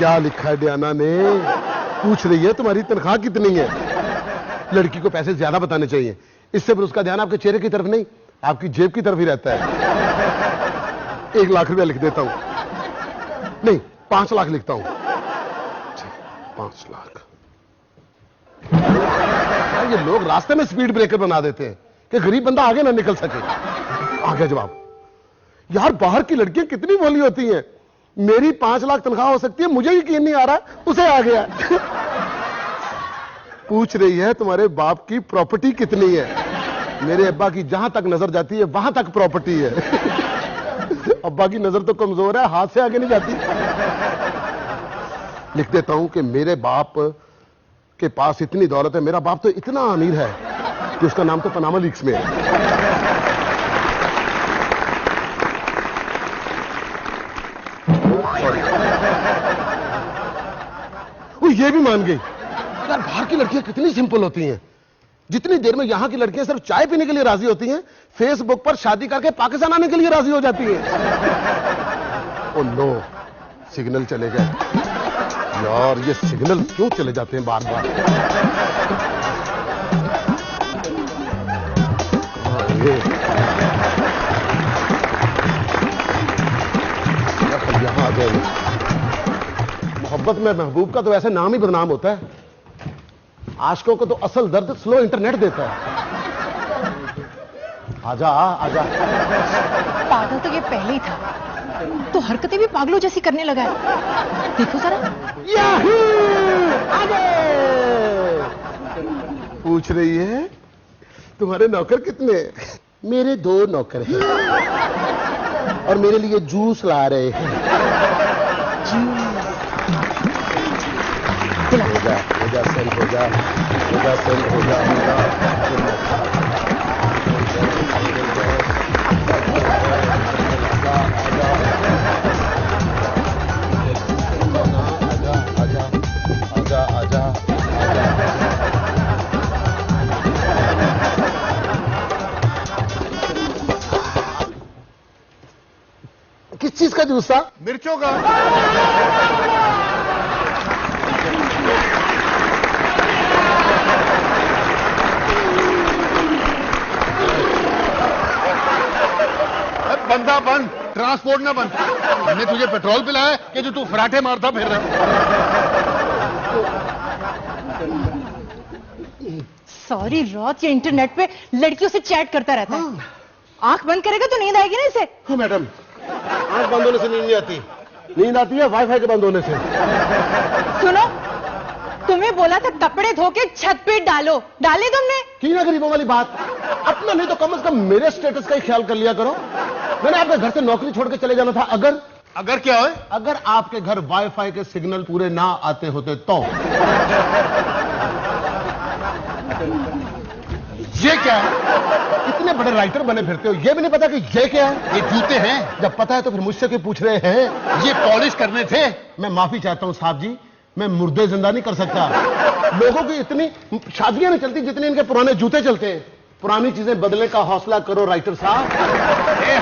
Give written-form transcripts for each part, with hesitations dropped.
क्या लिखा है डियाना ने? पूछ रही है तुम्हारी तनख्वाह कितनी है। लड़की को पैसे ज्यादा बताने चाहिए, इससे फिर उसका ध्यान आपके चेहरे की तरफ नहीं, आपकी जेब की तरफ ही रहता है। 1 लाख रुपया लिख देता हूं, नहीं 5 लाख लिखता हूं। 5 लाख। ये लोग रास्ते में स्पीड ब्रेकर बना देते हैं कि गरीब बंदा आगे ना निकल सके। आ गया जवाब। यार बाहर की लड़कियां कितनी भोली होती हैं। मेरी 5 लाख तनख्वाह हो सकती है, मुझे यकीन नहीं आ रहा, उसे आ गया। पूछ रही है तुम्हारे बाप की प्रॉपर्टी कितनी है। मेरे अब्बा की जहां तक नजर जाती है वहां तक प्रॉपर्टी है। अब्बा की नजर तो कमजोर है, हाथ से आगे नहीं जाती। लिख देता हूं कि मेरे बाप के पास इतनी दौलत है, मेरा बाप तो इतना अमीर है कि उसका नाम तो पनामा लीक्स में है। वो ये भी मान गई। यार बाहर की लड़कियां कितनी सिंपल होती हैं। जितनी देर में यहां की लड़कियां सिर्फ चाय पीने के लिए राजी होती हैं, फेसबुक पर शादी करके पाकिस्तान आने के लिए राजी हो जाती हैं। ओ नो, सिग्नल चले गए। यार ये सिग्नल क्यों चले जाते हैं बार बार। यहां आ गए। मोहब्बत में महबूब का तो ऐसे नाम ही बदनाम होता है। आशिकों को तो असल दर्द स्लो इंटरनेट देता है। आजा आजा। पागल तो ये पहले ही था, तो हरकतें भी पागलों जैसी करने लगा है। देखो जरा। याहू! आगे! पूछ रही है तुम्हारे नौकर कितने? मेरे 2 नौकर हैं और मेरे लिए जूस ला रहे हैं। हो जा सेंड, हो जा सेंड, हो जा। आजा। किस चीज का जूस था? मिर्चों का। बंदा बंद, ट्रांसपोर्ट ना बंद। हमने तुझे पेट्रोल पिलाया कि जो तू फराटे मारता फिर रहा। सॉरी रॉत, ये इंटरनेट पे लड़कियों से चैट करता रहता है। आंख बंद करेगा तो नींद आएगी ना इसे। हाँ मैडम, आंख बंद होने से नींद नहीं आती, नींद आती है वाईफाई के बंद होने से। सुनो, तुम्हें बोला था कपड़े धो के छत पे डालो, डाले तुमने? की ना गरीबों वाली बात। अपना नहीं तो कम से कम मेरे स्टेटस का ही ख्याल कर लिया करो। मैंने आपके घर से नौकरी छोड़ के चले जाना था। अगर क्या है? अगर आपके घर वाईफाई के सिग्नल पूरे ना आते होते तो। ये क्या है? इतने बड़े राइटर बने फिरते हो, ये भी नहीं पता कि ये क्या है? ये जूते हैं। जब पता है तो फिर मुझसे क्यों पूछ रहे हैं? ये पॉलिश करने थे। मैं माफी चाहता हूं साहब जी, मैं मुर्दे जिंदा नहीं कर सकता। लोगों की इतनी शादियां नहीं चलती जितने इनके पुराने जूते चलते हैं। पुरानी चीजें बदलने का हौसला करो राइटर साहब।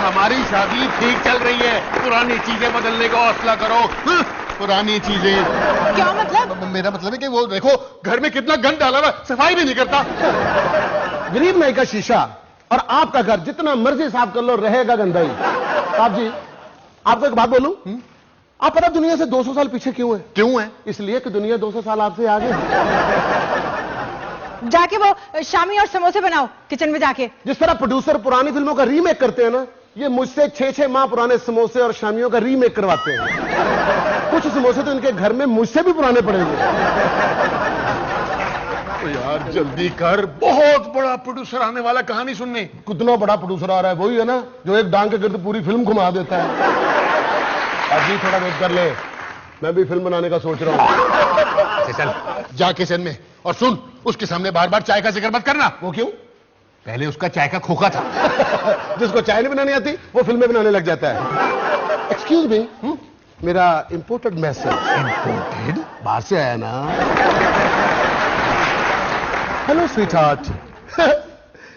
हमारी शादी ठीक चल रही है, पुरानी चीजें बदलने का हौसला करो। पुरानी चीजें क्या मतलब? मेरा मतलब है कि वो देखो घर में कितना गंद डाला हुआ, सफाई भी नहीं करता। गरीब नाई का शीशा और आपका घर जितना मर्जी साफ कर लो रहेगा गंदा ही। साहब जी आपको एक बात बोलूं, आप पता दुनिया से 200 साल पीछे क्यों है? क्यों है? इसलिए कि दुनिया 200 साल आपसे आगे है। जाके वो शामी और समोसे बनाओ किचन में जाके। जिस तरह प्रोड्यूसर पुरानी फिल्मों का रीमेक करते हैं ना, ये मुझसे 6-6 माह पुराने समोसे और शामियों का रीमेक करवाते हैं। कुछ समोसे तो इनके घर में मुझसे भी पुराने पड़ेंगे। तो यार जल्दी कर, बहुत बड़ा प्रोड्यूसर आने वाला कहानी सुनने। कितना बड़ा प्रोड्यूसर आ रहा है? वही है ना जो एक डांग के गिर्द पूरी फिल्म घुमा देता है। अभी थोड़ा वेट कर ले, मैं भी फिल्म बनाने का सोच रहा हूं। चल जा किचन में और सुन, उसके सामने बार बार चाय का जिक्र मत करना। वो क्यों? पहले उसका चाय का खोखा था। जिसको चाय नहीं बनानी आती वो फिल्में बनाने लग जाता है। एक्सक्यूज मी, मेरा इंपोर्टेड मैसेज। इंपोर्टेड? बाहर से आया ना। Hello sweet heart.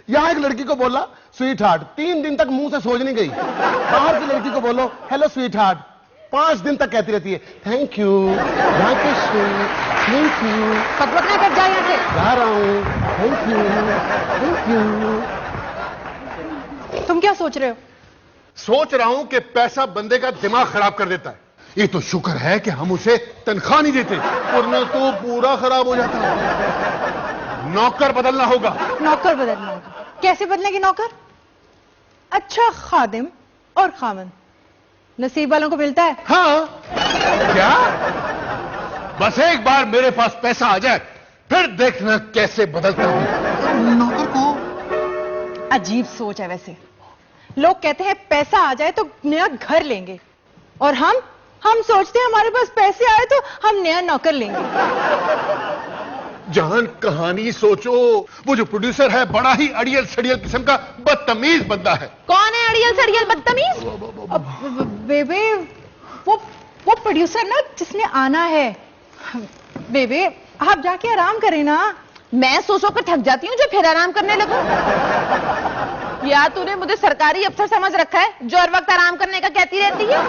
यहां एक लड़की को बोला स्वीट हार्ट, 3 दिन तक मुंह से सोच नहीं गई। बाहर की लड़की को बोलो हेलो स्वीट हार्ट, 5 दिन तक कहती रहती है थैंक यू, थैंक यू, पकपक ना कर, जा यहाँ से। जा रहा हूँ, थैंक यू। तुम क्या सोच रहे हो? सोच रहा हूं कि पैसा बंदे का दिमाग खराब कर देता है। ये तो शुक्र है कि हम उसे तनख्वाह नहीं देते, वरना तो पूरा खराब हो जाता। नौकर बदलना होगा। नौकर बदलना होगा? कैसे बदलेगी नौकर? अच्छा खादिम और खामन नसीब वालों को मिलता है। हाँ, क्या? बस एक बार मेरे पास पैसा आ जाए, फिर देखना कैसे बदलता हूं नौकर को। अजीब सोच है वैसे। लोग कहते हैं पैसा आ जाए तो नया घर लेंगे, और हम सोचते हैं हमारे पास पैसे आए तो हम नया नौकर लेंगे। जान, कहानी सोचो। वो जो प्रोड्यूसर है बड़ा ही अड़ियल सड़ियल किस्म का बदतमीज बंदा है। कौन है अड़ियल सड़ियल बदतमीज? बेबे, वो प्रोड्यूसर ना जिसने आना है। बेबे आप जाके आराम करें ना। मैं सो कर थक जाती हूँ जो फिर आराम करने लगूं। या तूने मुझे सरकारी अफसर समझ रखा है जो हर वक्त आराम करने का कहती रहती है?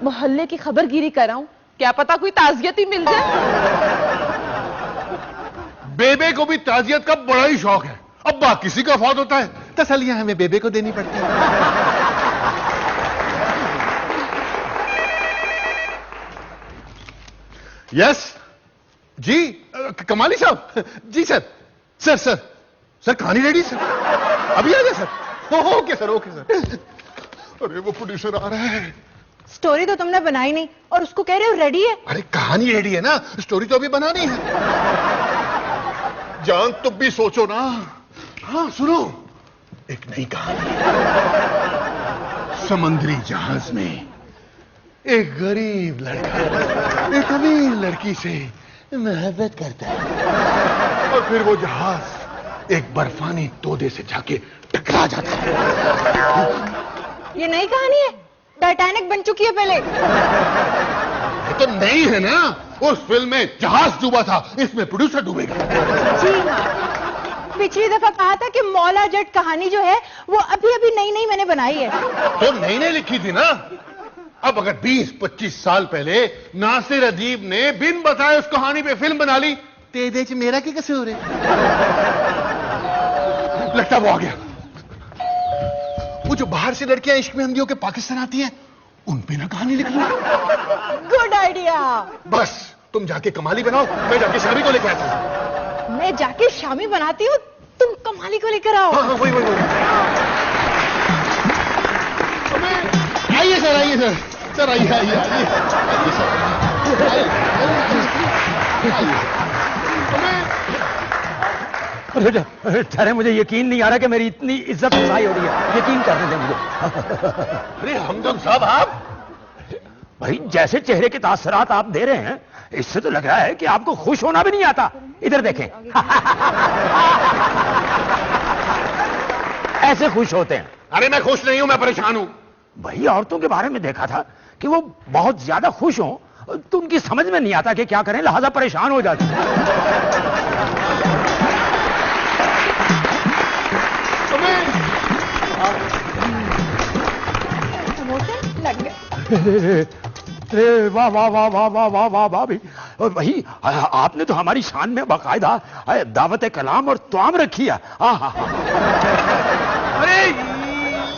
मोहल्ले की खबरगिरी कर रहा हूं, क्या पता कोई ताजियत ही मिल जाए। बेबे को भी ताजियत का बड़ा ही शौक है। अब्बा किसी का फौत होता है, तसल्लियां हमें बेबे को देनी पड़ती है। यस जी, कमाली साहब। जी सर। सर कहानी रेडी सर, अभी आ जाए सर। Okay sir. अरे वो प्रोड्यूसर आ रहा है। स्टोरी तो तुमने बनाई नहीं और उसको कह रहे हो रेडी है। अरे कहानी रेडी है ना, स्टोरी तो अभी बनानी है। जान तुम भी सोचो ना। हाँ सुनो, एक नई कहानी। समुद्री जहाज में एक गरीब लड़का एक अमीर लड़की से मोहब्बत करता है, और फिर वो जहाज एक बर्फानी तोदे से जाके टकरा जाता है। ये नई कहानी है? टाइटैनिक बन चुकी है पहले। ये तो नई है ना। उस फिल्म में जहाज डूबा था, इसमें प्रोड्यूसर डूबेगा। जी हाँ, पिछली दफा कहा था कि मौला जट कहानी जो है वो अभी नई मैंने बनाई है। तो नई लिखी थी ना। अब अगर 20-25 साल पहले नासिर अदीब ने बिन बताए उस कहानी पे फिल्म बना ली, तेरे च मेरा क्या कसूर है? लगता वो आ गया। वो जो बाहर से लड़कियां इश्क में अंधियों के पाकिस्तान आती हैं, उन पे ना कहानी लिख लो। Good idea. बस तुम जाके कमाली बनाओ, मैं जाके शामी को लेकर आता हूं। मैं जाके शामी बनाती हूँ, तुम कमाली को लेकर आओ। हाँ वही। आइए सर। सर आइए अरे ठहरे, मुझे यकीन नहीं आ रहा कि मेरी इतनी इज्जत अफजाई हो रही है। यकीन करने दें मुझे। अरे हमदम साहब, आप भाई जैसे चेहरे के तासरात आप दे रहे हैं, इससे तो लग रहा है कि आपको खुश होना भी नहीं आता। इधर देखें। ऐसे खुश होते हैं। अरे मैं खुश नहीं हूं, मैं परेशान हूं। भाई औरतों के बारे में देखा था कि वो बहुत ज्यादा खुश हों तो उनकी समझ में नहीं आता कि क्या करें, लिहाजा परेशान हो जाती है। लग गए। वाह भाई। और वही आपने तो हमारी शान में बाकायदा दावत कलाम और तुआम रखी है। अरे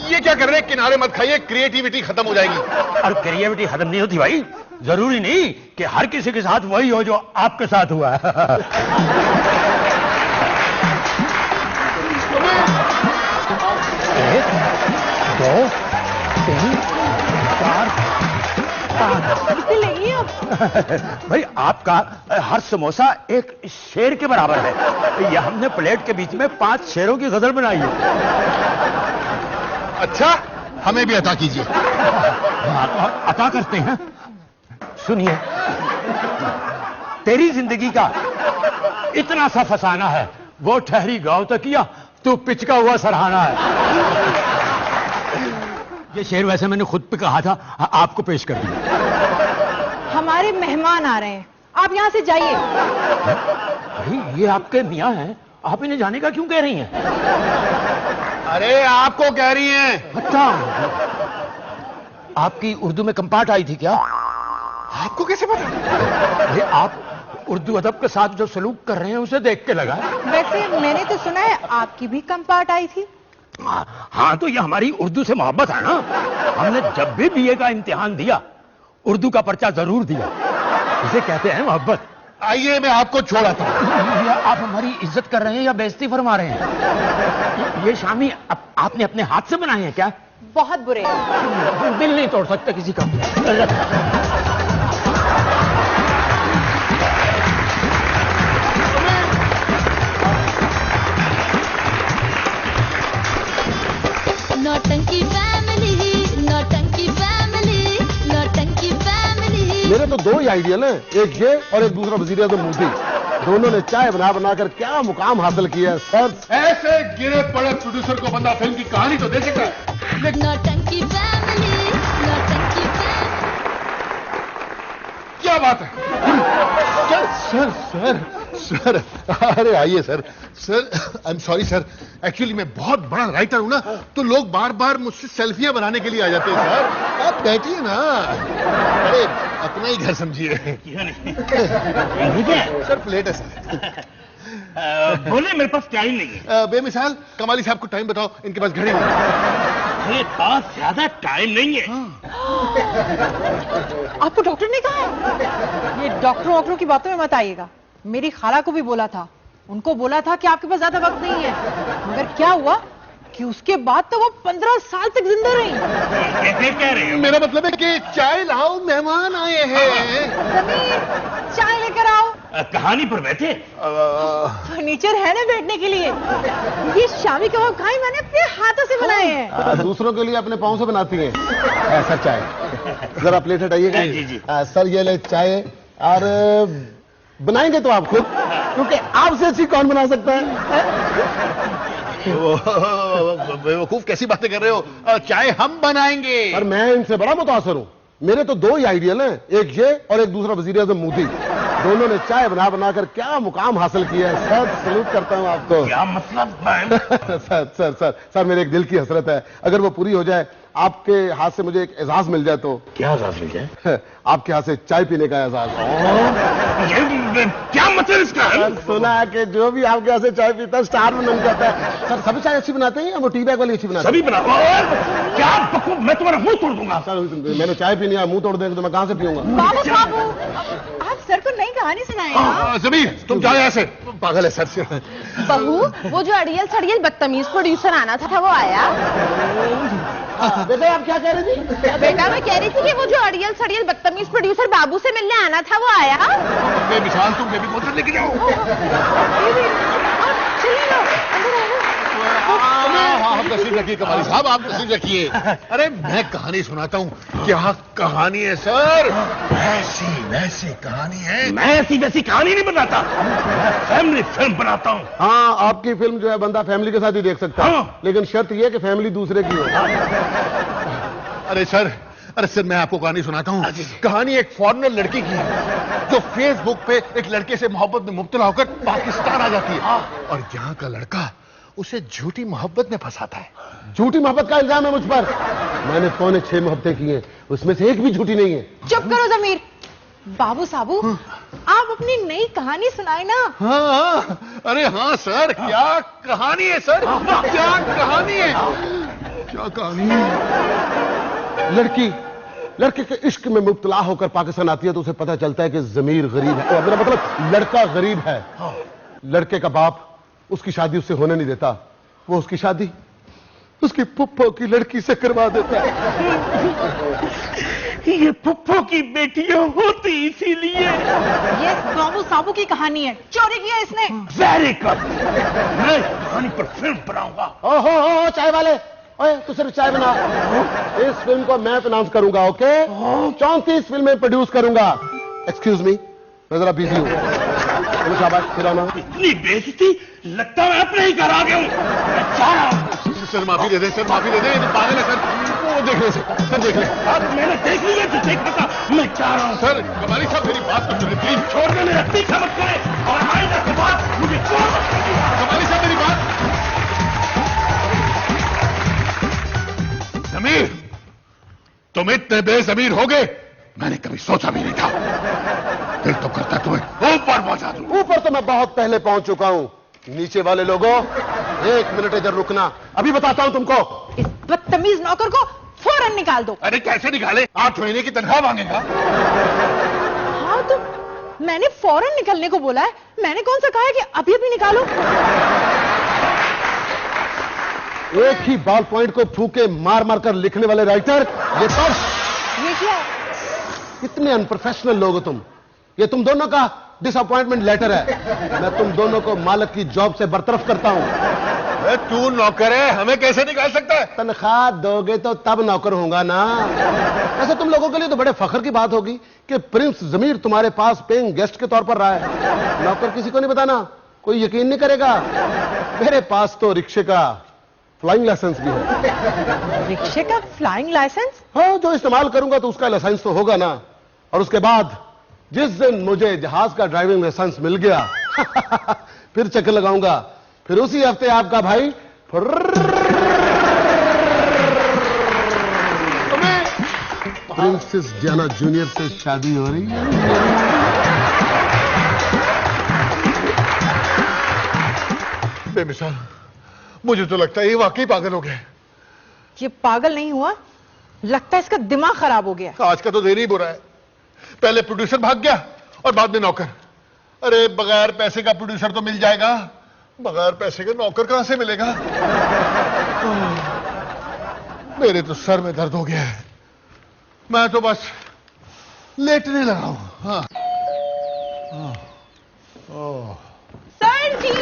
ये क्या कर रहे हैं? किनारे मत खाइए, क्रिएटिविटी खत्म हो जाएगी। और क्रिएटिविटी खत्म नहीं होती भाई। जरूरी नहीं कि हर किसी के साथ वही हो जो आपके साथ हुआ है। 1 2 3 4 5 लेंगी आप? भाई आपका हर समोसा एक शेर के बराबर है। यह हमने प्लेट के बीच में 5 शेरों की गजल बनाई है। अच्छा, हमें भी अता कीजिए। अता करते हैं। सुनिए, तेरी जिंदगी का इतना सा फसाना है, वो ठहरी गांव तक किया, तू पिचका हुआ सरहाना है। ये शेर वैसे मैंने खुद पे कहा था, आपको पेश कर दिया। हमारे मेहमान आ रहे हैं, आप यहां से जाइए। भाई ये आपके मियां हैं, आप इन्हें जाने का क्यों कह रही हैं? अरे आपको कह रही हैं। अच्छा, आपकी उर्दू में कंपार्ट आई थी क्या? आपको कैसे पता? अरे आप उर्दू अदब के साथ जो सलूक कर रहे हैं उसे देख के लगा। वैसे मैंने तो सुना है आपकी भी कंपार्ट आई थी। हाँ, तो ये हमारी उर्दू से मोहब्बत है ना। हमने जब भी बीए का इम्तिहान दिया उर्दू का पर्चा जरूर दिया। इसे कहते हैं मोहब्बत। आइए मैं आपको छोड़ाता हूं। आप हमारी इज्जत कर रहे हैं या बेइज्जती फरमा रहे हैं? ये शामी आपने अपने हाथ से बनाए हैं क्या? बहुत बुरे। दिल नहीं तोड़ सकते किसी का। नौटंकी फैमिली, नौटंकी फैमिली, नौटंकी फैमिली। मेरे तो दो ही आइडियल हैं, एक ये और एक दूसरा वजीर आज़म मोदी। दोनों ने चाय बना बनाकर क्या मुकाम हासिल किया है सर। ऐसे गिरे पड़े प्रोड्यूसर को बंदा फिल्म की कहानी तो दे सकता है। नौटंकी फैमिली, नौटंकी फैमिली। क्या बात है? सर सर सर अरे आइए sir. Sir I am sorry sir, actually मैं बहुत बड़ा राइटर हूं ना, तो लोग बार बार मुझसे सेल्फियां बनाने के लिए आ जाते हैं। सर आप बैठिए ना। अरे अपना ही घर समझिए। सर प्लेट है सर। बोले मेरे पास टाइम नहीं है। बेमिसाल कमाली साहब को टाइम बताओ, इनके पास घड़ी नहीं। मेरे पास ज्यादा टाइम नहीं है। आपको डॉक्टर ने कहा है? ये डॉक्टरों वॉक्टरों की बातों में मत आइएगा। मेरी खाला को भी बोला था, उनको बोला था कि आपके पास ज्यादा वक्त नहीं है, मगर क्या हुआ कि उसके बाद तो वो 15 साल तक जिंदा रही। कैसे कह रहे हो? मेरा मतलब है कि चाय लाओ, मेहमान आए हैं। समीर, चाय लेकर आओ। कहानी पर बैठे। फर्नीचर है ना बैठने के लिए। ये शामी कबाब खाए मैंने अपने हाथों से बनाए हैं। दूसरों के लिए अपने पाँव से बनाती हैं। सर चाय जरा प्लेट हटाइएगा। जी, जी। सर ये ले चाय। और बनाएंगे तो आप खुद, क्योंकि आपसे अच्छी कौन बना सकता है? बेवकूफ कैसी बातें कर रहे हो? चाय हम बनाएंगे। और मैं इनसे बड़ा मुतासर हूं। मेरे तो दो ही आइडियल हैं, एक ये और एक दूसरा वजीर आज़म मोदी। दोनों ने चाय बना बनाकर क्या मुकाम हासिल किया है सर। सलूट करता हूं आपको। क्या मतलब? सर सर सर सर मेरे एक दिल की हसरत है, अगर वो पूरी हो जाए, आपके हाथ से मुझे एक एजाज मिल जाए तो। क्या एजाज मिल जाए? आपके हाथ से चाय पीने का एजाज। ये क्या मतलब इसका? सर सुना है कि जो भी आपके हाथ से चाय पीता है स्टार में बन जाता है। सर सभी चाय अच्छी बनाते हैं या वो टी बैग वाली अच्छी बनाते हैं? सभी बना। क्या बकवास, मैं तुम्हारा मुंह तोड़ दूंगा। सर मैंने चाय पीनी है, मुंह तोड़ देंगे तो मैं कहां से पीऊंगा? बाबू, आप सर को नई कहानी सुनाएंगे। जमीर तुम जाओ यहाँ से, पागल है सर से। बहू, वो जो अड़ियल सड़ियल बदतमीज प्रोड्यूसर आना था वो आया? बेटा आप क्या कह रहे थी? बेटा मैं कह रही थी कि वो जो अड़ियल सड़ियल बदतमीज प्रोड्यूसर बाबू से मिलने आना था वो आया? बेमिसाल तुम बेबी बोतल लेके जाओ। चलिए लो, अंदर आओ। हाँ तस्वीर रखिए कमाली साहब, आप तस्वीर रखिए। अरे मैं कहानी सुनाता हूँ। क्या कहानी है सर? ऐसी वैसी कहानी है। मैं ऐसी वैसी कहानी नहीं बनाता, मैं फैमिली फिल्म बनाता हूँ। हाँ आपकी फिल्म जो है बंदा फैमिली के साथ ही देख सकता है। हाँ। लेकिन शर्त यह कि फैमिली दूसरे की हो। अरे सर मैं आपको कहानी सुनाता हूँ। कहानी एक फॉरेनर लड़की की है जो फेसबुक पे एक लड़के से मोहब्बत में मुब्तला होकर पाकिस्तान आ जाती है, और यहाँ का लड़का उसे झूठी मोहब्बत में फंसाता है। झूठी मोहब्बत का इल्जाम है मुझ पर। मैंने 6.25 मोहब्बतें की हैं, उसमें से एक भी झूठी नहीं है। चुप करो जमीर। बाबू साबू, आप अपनी नई कहानी सुनाए ना। हाँ अरे हाँ सर, क्या कहानी है सर? क्या कहानी है? क्या कहानी है? लड़के के इश्क में मुब्तला होकर पाकिस्तान आती है तो उसे पता चलता है कि जमीर गरीब है। मेरा मतलब लड़का गरीब है। लड़के का बाप उसकी शादी उससे होने नहीं देता, वो उसकी शादी उसकी पुप्पो की लड़की से करवा देता है। ये पुप्पो की बेटियां होती इसीलिए। ये बाबू साबू की कहानी है, चोरी किया इसने। वेरी गुड, मैं कहानी पर फिल्म बनाऊंगा। ओहो चाय वाले, ओए तू सिर्फ चाय बना। इस फिल्म को मैं फाइनेंस करूंगा, ओके? 34 फिल्में प्रोड्यूस करूंगा। एक्सक्यूज मी, मैं जरा बिजी हूं। शाबाश खिलाना। इतनी बेइज्जती, लगता है मैं अपने ही घर आ गया हूं। मैं जा रहा हूं। सर माफी दे दे, सर माफी दे दे। ये तो पागल है सर। वो देख ले सर, देख ले। अब मैंने देख लिया जो देखा था, मैं जा रहा हूं। सर कमाली साहब मेरी बात तो सुनिए प्लीज। छोड़ दे, मेरा पीछा मत करे और आइंदा के बाद मुझे छोड़ मत करिए। कमाली साहब मेरी बात। जमीर, तुम तुम इतने बेजमीर हो गए, मैंने कभी सोचा भी नहीं था। दिल तो करता तुम्हें ऊपर पहुंचा दूं। ऊपर तो मैं बहुत पहले पहुंच चुका हूं। नीचे वाले लोगों, 1 मिनट इधर रुकना, अभी बताता हूं तुमको। इस बदतमीज नौकर को फौरन निकाल दो। अरे कैसे निकाले? 8 महीने की तनख्वाह मांगेगा। हाँ तो मैंने फौरन निकलने को बोला है, मैंने कौन सा कहा है कि अभी अभी निकालो। एक ही बॉल पॉइंट को फूके मार मार कर लिखने वाले राइटर, ये पर्स। ये क्या है? कितने अनप्रोफेशनल लोग हो तुम। ये तुम दोनों का डिसअपॉइंटमेंट लेटर है। मैं तुम दोनों को मालिक की जॉब से बरतरफ करता हूं। अरे तू नौकर है, हमें कैसे निकाल सकता है? तनख्वाह दोगे तो तब नौकर होगा ना। ऐसे तुम लोगों के लिए तो बड़े फख्र की बात होगी कि प्रिंस जमीर तुम्हारे पास पेइंग गेस्ट के तौर पर रहा है। नौकर किसी को नहीं बताना, कोई यकीन नहीं करेगा। मेरे पास तो रिक्शे का फ्लाइंग लाइसेंस भी है। रिक्शे का फ्लाइंग लाइसेंस? हाँ, जो इस्तेमाल करूंगा तो उसका लाइसेंस तो होगा ना। और उसके बाद जिस दिन मुझे जहाज का ड्राइविंग लाइसेंस मिल गया फिर चक्कर लगाऊंगा। फिर उसी हफ्ते आपका भाई प्रिंसेस जाना जूनियर से शादी हो रही है। बेमिसाल, मुझे तो लगता है ये वाकई पागल हो गया। ये पागल नहीं हुआ, लगता है इसका दिमाग खराब हो गया। आज का तो देर ही बुरा है। पहले प्रोड्यूसर भाग गया और बाद में नौकर। अरे बगैर पैसे का प्रोड्यूसर तो मिल जाएगा, बगैर पैसे के नौकर कहां से मिलेगा? मेरे तो सर में दर्द हो गया है, मैं तो बस लेटने लगा हूं। हाँ। सर जी,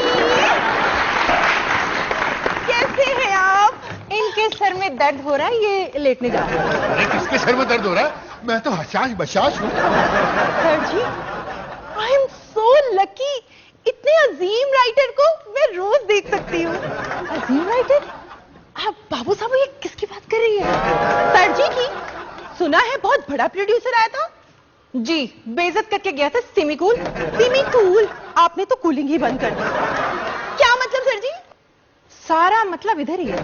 कैसे हैं आप? इनके सर में दर्द हो रहा है, ये लेटने जा रहे हैं। अरे किसके सर में दर्द हो रहा है? मैं तो हशाश बशाश हूं। Sir ji, I am so lucky, इतने अजीम राइटर को मैं रोज देख सकती हूँ। अजीम राइटर? आप बाबू साहब, ये किसकी बात कर रही है? सर जी की। सुना है बहुत बड़ा प्रोड्यूसर आया था जी, बेइज्जत करके गया था। सिमी कूल। सिमी कूल? आपने तो कूलिंग ही बंद कर दी। क्या मतलब सर जी? सारा मतलब इधर ही है।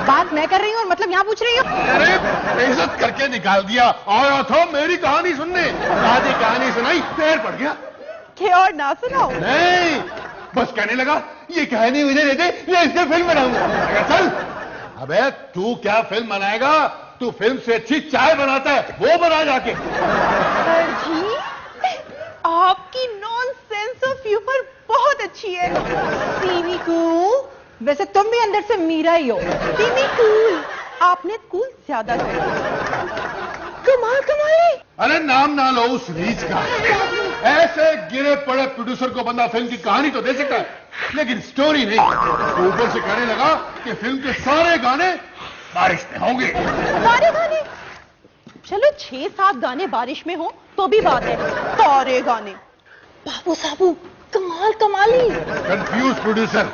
बात मैं कर रही हूँ और मतलब यहाँ पूछ रही हूँ। अरे बेइज्जत करके निकाल दिया। आया था मेरी कहानी सुनने, आधी कहानी सुनाई, पैर पड़ गया। के और ना सुनाओ। नहीं, बस कहने लगा ये कहानी मुझे दे दे, मैं इससे फिल्म बनाऊंगा। चल। अबे तू क्या फिल्म बनाएगा? तू फिल्म से अच्छी चाय बनाता है, वो बना जाके। सर जी, आपकी नॉन सेंस ऑफ ह्यूमर बहुत अच्छी है। सीमी कूल, वैसे तुम भी अंदर से मीरा ही हो। सीमी कूल, आपने कूल ज्यादा कर कमाल कमाल। अरे नाम ना लो उस रीच का। ऐसे गिरे पड़े प्रोड्यूसर को बंदा फिल्म की कहानी तो दे सकता है, लेकिन स्टोरी नहीं। ऊपर से कहने लगा कि फिल्म के सारे गाने बारिश में होंगे। सारे गाने? चलो 6-7 गाने बारिश में हो तो भी बात है, सारे गाने। बाबू साहू, कमाल कमाली। कंफ्यूज प्रोड्यूसर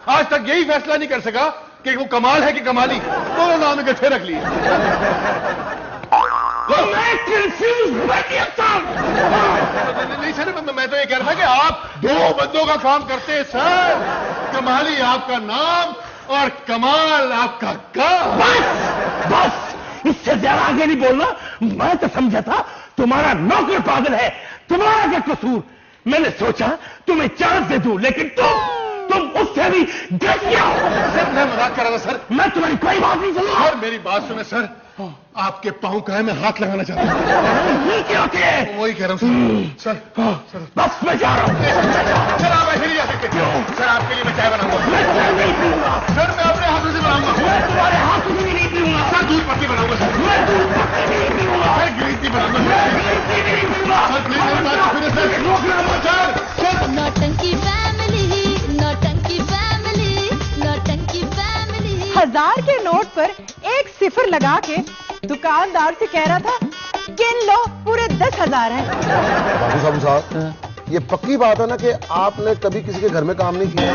आज तक यही फैसला नहीं कर सका कि वो कमाल है कि कमाली। दोनों नाम इकट्ठे रख लिए। नहीं सर, मैं तो ये कह रहा था कि आप 2 बंदों का काम करते हैं सर। कमाली आपका नाम और कमाल आपका काम। बस, इससे ज्यादा आगे नहीं बोलना। मैं तो समझा था तुम्हारा नौकर पागल है, तुम्हारा क्या कसूर। मैंने सोचा तुम्हें चांस दे दूं, लेकिन तुम उससे भी घटिया हो। सर मैं मजाक कर रहा था सर। मैं तुम्हारी कोई बात नहीं सुन रहा। सर मेरी बात सुने सर, आपके पांव का है मैं हाथ लगाना चाहता हूं। ये क्या होते हैं? वही कह रहा हूं सर। सर बस मैं जा रहा हूं। सर आप ऐसे नहीं जा सकते। सर आपके लिए मैं चाय बनाऊंगा। मैं चाय नहीं पीऊंगा। सर मैं अपने हाथों से बनाऊंगा। मैं तुम्हारे हाथों से भी नहीं पीऊंगा। सर दूध पत्ती बनाऊंगा सर। मैं दूध पत्ती नहीं पीऊंगा। सर ग्रीन टी बनाऊंगा मैं ग्रीन टी नहीं पीऊंगा। सर प्लीज मेरी बात सुनिए सर। रोकना मत सर। नौटंकी फैमिली, नौटंकी फैमिली, नौटंकी फैमिली। 1000 के नोट पर 1 सिफर लगा के दुकानदार से कह रहा था, गिन लो पूरे 10,000 हैं। बाबू साहब, ये पक्की बात है ना कि आपने कभी किसी के घर में काम नहीं किया?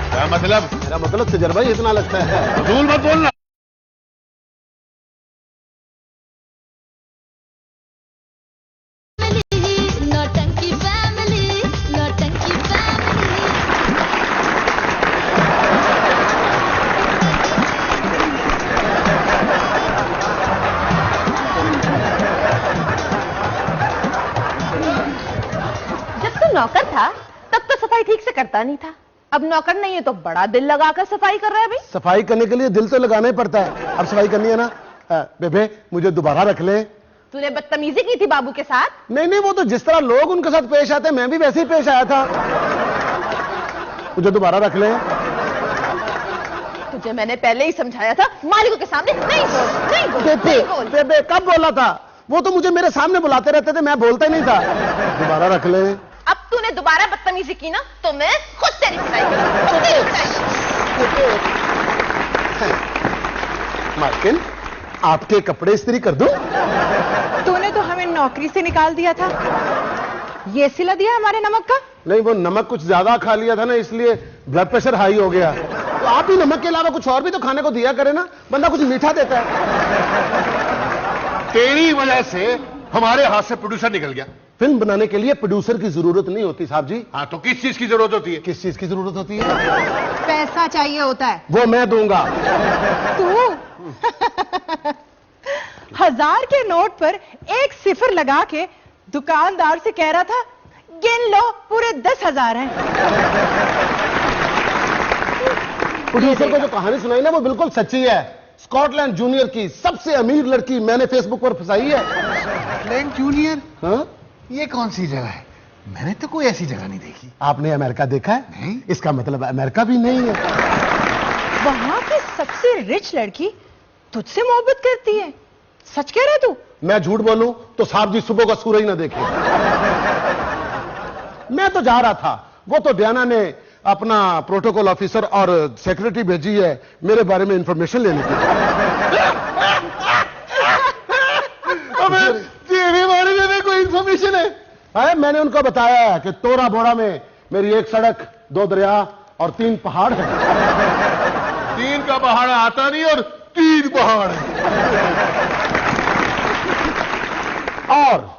क्या मतलब? मेरा मतलब तजर्बा ही इतना लगता है। फजूल मत बोलना। नौटंकी फैमिली, नौटंकी फैमिली। करता नहीं था, अब नौकर नहीं है तो बड़ा दिल लगाकर सफाई कर रहा है भाई। सफाई करने के लिए दिल तो लगाना ही पड़ता है। अब सफाई करनी है ना, बेबे मुझे दोबारा रख ले। तूने बदतमीजी की थी बाबू के साथ। नहीं नहीं, वो तो जिस तरह लोग उनके साथ पेश आते हैं मैं भी वैसे ही पेश आया था। मुझे दोबारा रख ले। तुझे मैंने पहले ही समझाया था, मालिकों के सामने नहीं बोल, नहीं बोल, बेबे नहीं बोल। बेबे कब बोला था? वो तो मुझे मेरे सामने बुलाते रहते थे, मैं बोलता ही नहीं था। दोबारा रख ले। अब तूने दोबारा बदतमीजी की ना तो मैं खुद तेरी पिटाई करूंगी, खुद तेरी पिटाई। मार्किन, आपके कपड़े इस्त्री कर दूं? तूने तो हमें नौकरी से निकाल दिया था, ये सिला दिया हमारे नमक का। नहीं, वो नमक कुछ ज्यादा खा लिया था ना, इसलिए ब्लड प्रेशर हाई हो गया। तो आप ही नमक के अलावा कुछ और भी तो खाने को दिया करे ना, बंदा कुछ मीठा देता है। तेरी वजह से हमारे हाथ से प्रोड्यूसर निकल गया। फिल्म बनाने के लिए प्रोड्यूसर की जरूरत नहीं होती साहब जी। हाँ, तो किस चीज की जरूरत होती है? किस चीज की जरूरत होती है? पैसा चाहिए होता है। वो मैं दूंगा। तू 1000 के नोट पर एक सिफर लगा के दुकानदार से कह रहा था गिन लो पूरे 10,000 हैं। प्रोड्यूसर को जो कहानी सुनाई ना वो बिल्कुल सच्ची है। स्कॉटलैंड जूनियर की सबसे अमीर लड़की मैंने फेसबुक पर फंसाई है। Scotland junior? हाँ? ये कौन सी जगह है? मैंने तो कोई ऐसी जगह नहीं देखी। आपने अमेरिका देखा है? नहीं। इसका मतलब अमेरिका भी नहीं है। वहां की सबसे रिच लड़की तुझसे मोहब्बत करती है, सच कह रहा तू? मैं झूठ बोलूं तो साहब जी सुबह का सूरज ना देखे। मैं तो जा रहा था, वो तो डियाना ने अपना प्रोटोकॉल ऑफिसर और सेक्रेटरी भेजी है मेरे बारे में इंफॉर्मेशन लेने के लिए। तेरे बारे में कोई इंफॉर्मेशन है? मैंने उनको बताया है कि तोरा बोरा में मेरी 1 सड़क, 2 दरिया और 3 पहाड़ है। 3 का पहाड़ आता नहीं और 3 पहाड़ है। और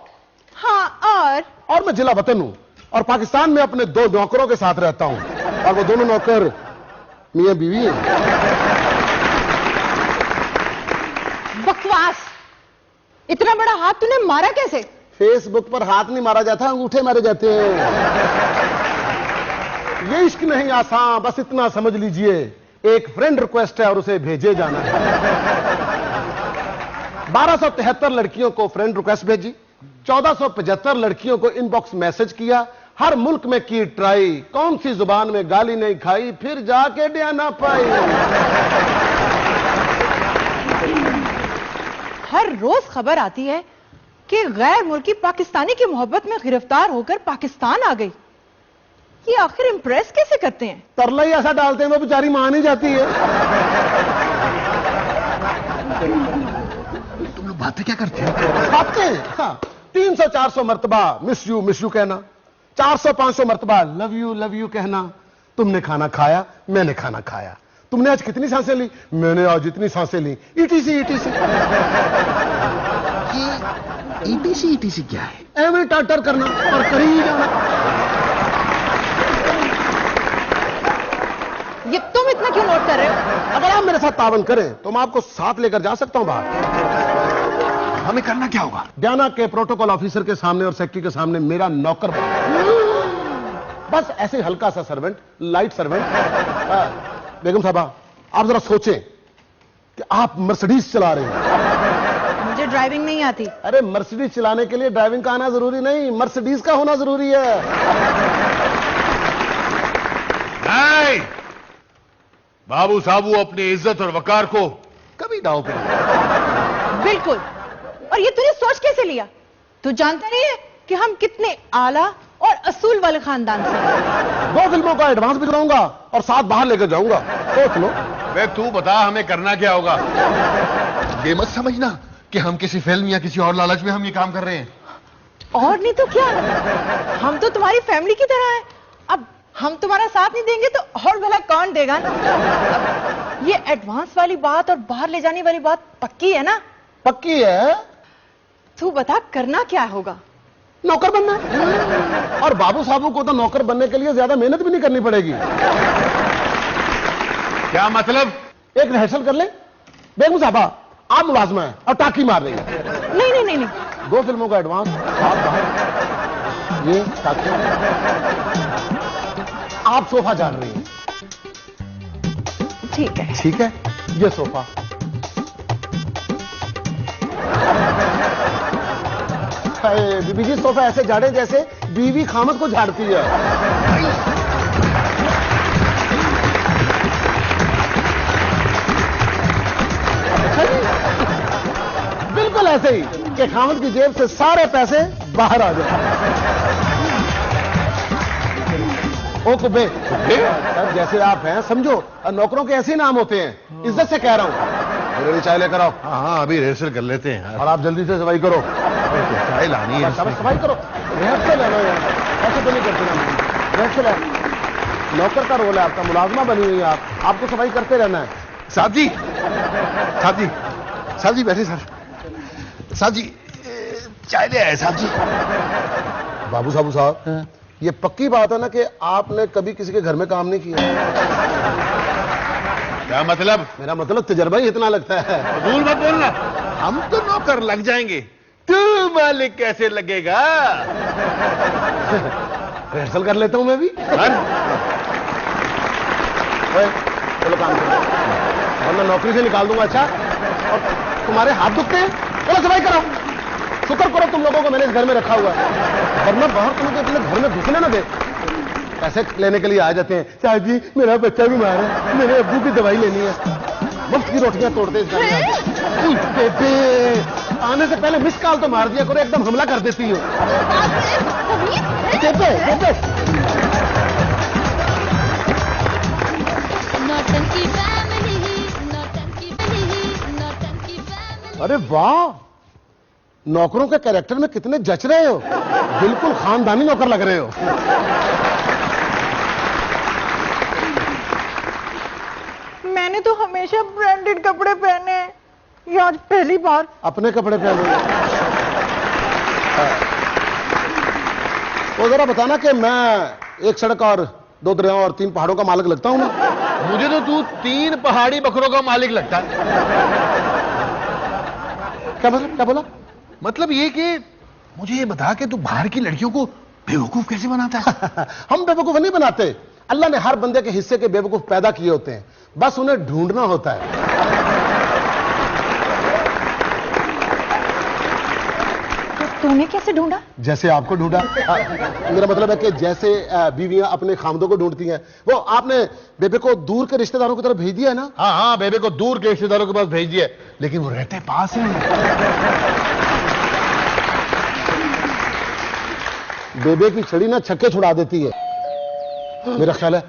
हाँ, और मैं जिला वतन हूं और पाकिस्तान में अपने 2 नौकरों के साथ रहता हूं और वो दोनों नौकर मियां बीवी हैं। बकवास। इतना बड़ा हाथ तूने मारा कैसे? फेसबुक पर हाथ नहीं मारा जाता, अंगूठे मारे जाते हैं। ये इश्क नहीं आसान, बस इतना समझ लीजिए, एक फ्रेंड रिक्वेस्ट है और उसे भेजे जाना है। 1273 लड़कियों को फ्रेंड रिक्वेस्ट भेजी, 1475 लड़कियों को इनबॉक्स मैसेज किया, हर मुल्क में की ट्राई, कौन सी जुबान में गाली नहीं खाई, फिर जाके डियाना पाई। हर रोज खबर आती है कि गैर मुल्की पाकिस्तानी की मोहब्बत में गिरफ्तार होकर पाकिस्तान आ गई। ये आखिर इंप्रेस कैसे करते हैं? तरला ही ऐसा डालते हैं वो बेचारी मान ही जाती है। तुम लोग बातें क्या करते हो? बातें? हाँ, 300-400 मरतबा मिस यू कहना, 400-500 मरतबा लव यू कहना। तुमने खाना खाया, मैंने खाना खाया। तुमने आज कितनी सांसें ली? मैंने आज इतनी सांसें ली। ईटीसी। ईटीसी क्या है? एवं टाटर करना और कहीं जाना। ये तुम इतना क्यों नोट कर रहे हो? अगर आप मेरे साथ तावन करें तो मैं आपको साथ लेकर जा सकता हूं बाहर। हमें करना क्या होगा? डियाना के प्रोटोकॉल ऑफिसर के सामने और सेक्रेटरी के सामने मेरा नौकर बस ऐसे हल्का सा सर्वेंट, लाइट सर्वेंट। बेगम साहबा, आप जरा सोचें कि आप मर्सिडीज चला रहे हैं। मुझे ड्राइविंग नहीं आती। अरे मर्सिडीज चलाने के लिए ड्राइविंग का आना जरूरी नहीं, मर्सिडीज का होना जरूरी है। नहीं, बाबू साहबू अपनी इज्जत और वकार को कभी दांव पे नहीं। बिल्कुल। और ये तूने सोच कैसे लिया? तू जानता नहीं है कि हम कितने आला और असूल वाले खानदान से हैं। 2 फिल्मों का एडवांस भी कराऊंगा और साथ बाहर लेकर जाऊंगा। सोच लो। वे तू बता हमें करना क्या होगा? ये मत समझना कि हम किसी फिल्म या किसी और लालच में हम ये काम कर रहे हैं। और नहीं तो क्या, हम तो तुम्हारी फैमिली की तरह हैं। अब हम तुम्हारा साथ नहीं देंगे तो और भला कौन देगा ना? ये एडवांस वाली बात और बाहर ले जाने वाली बात पक्की है ना? पक्की है। तू बता करना क्या होगा? नौकर बनना है। और बाबू साहबू को तो नौकर बनने के लिए ज्यादा मेहनत भी नहीं करनी पड़ेगी। क्या मतलब? एक रिहर्सल कर ले। बेगम साहबा, आप मुलाजमा है और टाकी मार रही है। नहीं। 2 फिल्मों का एडवांस, आप बाहर, ये टाकी। आप सोफा जान रही हैं। ठीक है। ठीक है, ये सोफा। बीबी जी, सोफा ऐसे झाड़े जैसे बीवी खामद को झाड़ती है। बिल्कुल ऐसे ही कि खामद की जेब से सारे पैसे बाहर आ जाए। ओ कुब्बे, अब जैसे आप हैं समझो, नौकरों के ऐसे नाम होते हैं। इज्जत से कह रहा हूं। मेरे लिए चाय लेकर आओ। हाँ, अभी रिहर्सल कर लेते हैं। और आप जल्दी से सफाई करो। चाय लानी है। सफाई करो, रिहर्सल है ना यार, ऐसे तो नहीं करते ना। रिहर्सल है, नौकर का रोल है आपका, मुलाजमा बनी हुई है आप, आपको सफाई करते रहना है। साहब जी, साहब जी, साहब जी बैठे सर। साहब जी, चाय ले आए साहब जी। बाबू साहब, ये पक्की बात है ना कि आपने कभी किसी के घर में काम नहीं किया? क्या मतलब? मेरा मतलब तजर्बा ही इतना लगता है। फजूल मत बोलना, हम तो नौकर लग जाएंगे, तू मालिक कैसे लगेगा? रिहर्सल कर लेता हूं मैं भी। चलो काम करो, वरना नौकरी से निकाल दूंगा। अच्छा, और तुम्हारे हाथ दुखते हैं, चलो सफाई करो। शुक्र करो तुम लोगों को मैंने इस घर में रखा हुआ है, वरना बाहर तुमको अपने घर में घुसने ना दे। पैसे लेने के लिए आ जाते हैं, साहब जी मेरा बच्चा बीमार है, मेरे अब्बू की दवाई लेनी है। मुफ्त की रोटियां तोड़ते इस घर में। बेबे, आने से पहले मिस कॉल तो मार दिया करो, एकदम हमला कर देती हो। नौटंकी फैमिली, नौटंकी फैमिली, नौटंकी फैमिली। अरे वाह, नौकरों के कैरेक्टर में कितने जच रहे हो, बिल्कुल खानदानी नौकर लग रहे हो। मैंने तो हमेशा ब्रांडेड कपड़े पहने हैं, ये आज पहली बार। अपने कपड़े पहने। वो जरा बताना कि मैं एक सड़क और 2 दरियाओं और 3 पहाड़ों का मालिक लगता हूं ना? मुझे तो तू 3 पहाड़ी बकरों का मालिक लगता है। क्या मतलब, क्या बोला? मतलब ये कि मुझे ये बता कि तू बाहर की लड़कियों को बेवकूफ कैसे बनाता है? हम बेवकूफ नहीं बनाते, अल्लाह ने हर बंदे के हिस्से के बेवकूफ पैदा किए होते हैं, बस उन्हें ढूंढना होता है। तो तूने कैसे ढूंढा? जैसे आपको ढूंढा। मेरा मतलब है कि जैसे बीवियां अपने खामदों को ढूंढती हैं, वो आपने बेबे को दूर के रिश्तेदारों की तरफ भेज दिया है ना? हाँ हाँ, बेबे को दूर के रिश्तेदारों के पास भेज दिया, लेकिन वो रहते पास हैं। बेबे की छड़ी ना छक्के छुड़ा देती है। मेरा ख्याल है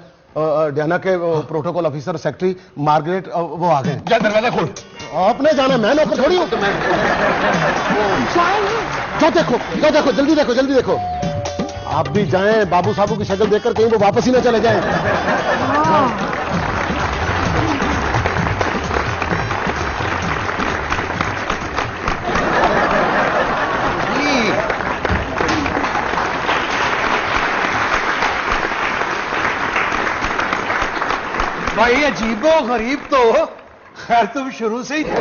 डियाना के प्रोटोकॉल ऑफिसर सेक्रेटरी मार्गरेट वो आ गए। जा दरवाजा खोल। आपने जाना, मैं नौकर थोड़ी हूं। तो मैं जो देखो जल्दी देखो, जल्दी देखो। आप भी जाएं, बाबू साहब की शक्ल देखकर कहीं वो वापस ही ना चले जाएं। भाई अजीबो गरीब तो खैर तुम शुरू से ही थे,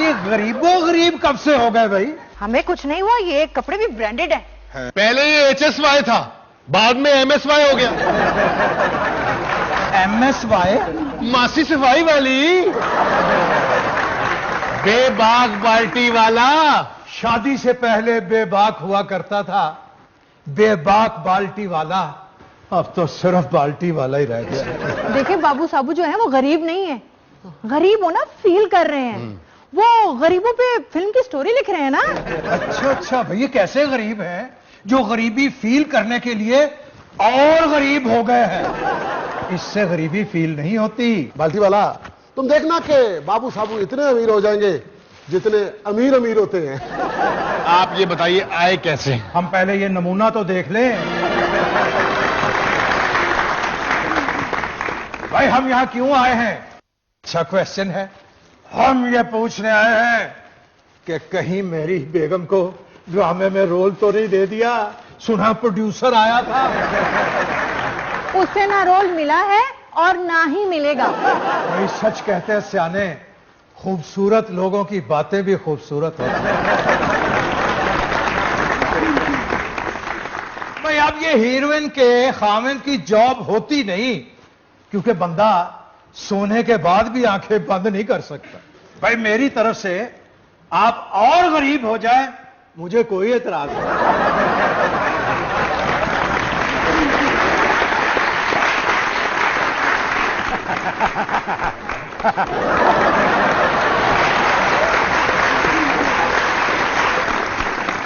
ये गरीबो गरीब कब से हो गए भाई? हमें कुछ नहीं हुआ, ये कपड़े भी ब्रांडेड है। पहले ये HSY था, बाद में MSY हो गया। MSY? मासी सफाई वाली, बेबाक बाल्टी वाला। शादी से पहले बेबाक हुआ करता था, बेबाक बाल्टी वाला, अब तो सिर्फ बाल्टी वाला ही रह गया। देखिए बाबू साबू जो है वो गरीब नहीं है, गरीब होना फील कर रहे हैं, वो गरीबों पे फिल्म की स्टोरी लिख रहे हैं ना। अच्छा भैया, कैसे गरीब हैं जो गरीबी फील करने के लिए और गरीब हो गए हैं? इससे गरीबी फील नहीं होती। बाल्टी वाला, तुम देखना कि बाबू साबू इतने अमीर हो जाएंगे जितने अमीर अमीर होते हैं। आप ये बताइए आए कैसे? हम पहले ये नमूना तो देख लें। भाई हम यहां क्यों आए हैं? अच्छा क्वेश्चन है। हम ये पूछने आए हैं कि कहीं मेरी बेगम को ड्रामे में रोल तो नहीं दे दिया? सुना प्रोड्यूसर आया था। उसे ना रोल मिला है और ना ही मिलेगा। भाई सच कहते हैं सियाने, खूबसूरत लोगों की बातें भी खूबसूरत होती हैं। भाई अब ये हीरोइन के खामिद की जॉब होती नहीं, क्योंकि बंदा सोने के बाद भी आंखें बंद नहीं कर सकता। भाई मेरी तरफ से आप और गरीब हो जाए, मुझे कोई एतराज नहीं।